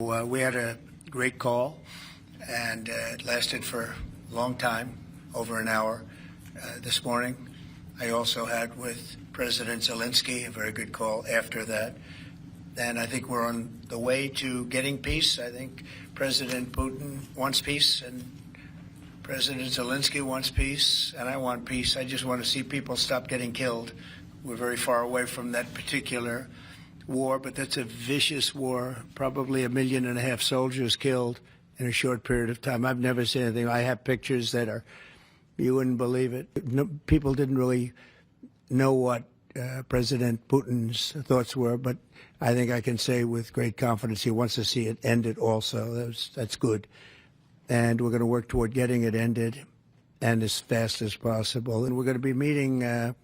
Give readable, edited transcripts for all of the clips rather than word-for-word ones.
We had a great call, and it lasted for a long time, over an hour this morning. I also had with President Zelensky a very good call after that. And I think we're on the way to getting peace. I think President Putin wants peace, and President Zelensky wants peace, and I want peace. I just want to see people stop getting killed. We're very far away from that particular war, but that's a vicious war. Probably 1.5 million soldiers killed in a short period of time. I've never seen anything. I have pictures that are, you wouldn't believe it. No, people didn't really know what President Putin's thoughts were, but I think I can say with great confidence he wants to see it ended also. That's good. And we're going to work toward getting it ended and as fast as possible. And we're going to be meeting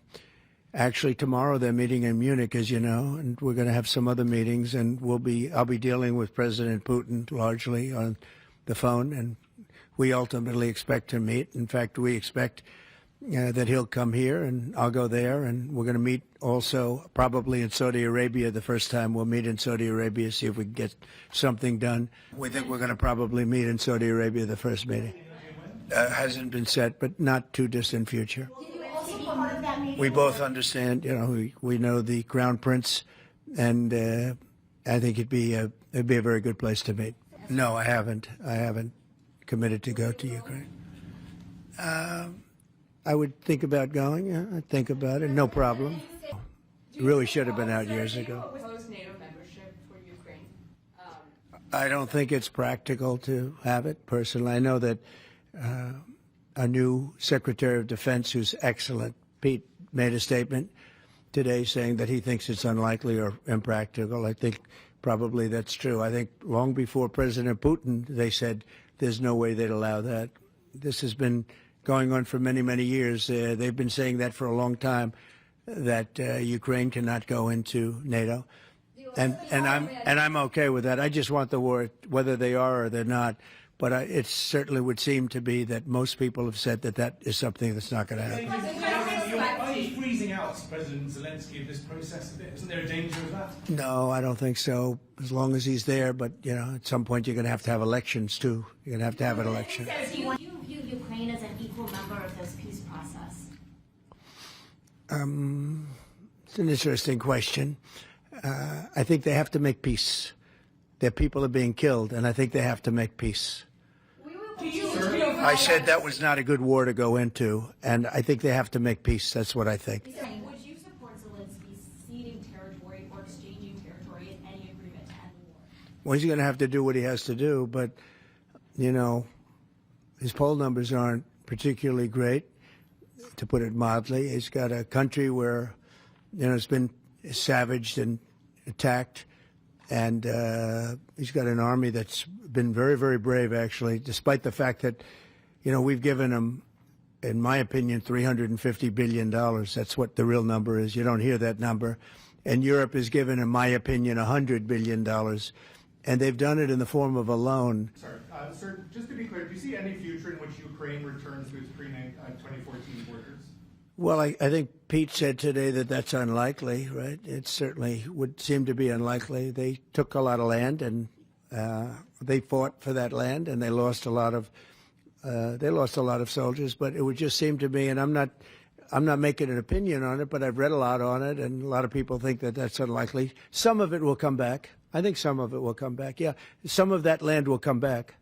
actually tomorrow. They're meeting in Munich, as you know, and we're going to have some other meetings, and I'll be dealing with President Putin largely on the phone, and we ultimately expect to meet. In fact, we expect that he'll come here and I'll go there, and we're going to meet also probably in Saudi Arabia the first time. We'll meet in Saudi Arabia, see if we can get something done. We think we're going to probably meet in Saudi Arabia the first meeting. Hasn't been set, but not too distant future. We both understand, we know the Crown Prince, and I think it'd be a very good place to meet. No, I haven't committed to go to Ukraine. I would think about going. Yeah, I'd think about it. No problem. Really should have been out years ago. NATO membership for Ukraine? I don't think it's practical to have it, personally. I know that a new Secretary of Defense, who's excellent, Pete, made a statement today saying that he thinks it's unlikely or impractical. I think probably that's true. I think long before President Putin, they said there's no way they'd allow that. This has been going on for many, many years. They've been saying that for a long time, that Ukraine cannot go into NATO. And I'm okay with that. I just want the war, whether they are or they're not. But it certainly would seem to be that most people have said that is something that's not going to happen. Are you freezing out President Zelensky of this process a bit? Isn't there a danger of that? No, I don't think so, as long as he's there. But, at some point you're going to have elections, too. You're going to have an election. Do you view Ukraine as an equal member of this peace process? It's an interesting question. I think they have to make peace. Their people are being killed, and I think they have to make peace. I said that was not a good war to go into, and I think they have to make peace. That's what I think. Would you support Zelensky ceding territory or exchanging territory in any agreement to end the war? Well, he's going to have to do what he has to do, but, his poll numbers aren't particularly great, to put it mildly. He's got a country where, it's been savaged and attacked. And he's got an army that's been very, very brave, actually, despite the fact that, we've given him, in my opinion, $350 billion. That's what the real number is. You don't hear that number. And Europe has given, in my opinion, $100 billion. And they've done it in the form of a loan. Sir, just to be clear, do you see any future in which Ukraine returns to its pre-2014 borders? Well, I think Pete said today that that's unlikely, right? It certainly would seem to be unlikely. They took a lot of land, and they fought for that land, and they lost a lot of soldiers. But it would just seem to me, and I'm not making an opinion on it, but I've read a lot on it, and a lot of people think that that's unlikely. Some of it will come back. I think some of it will come back. Yeah, some of that land will come back.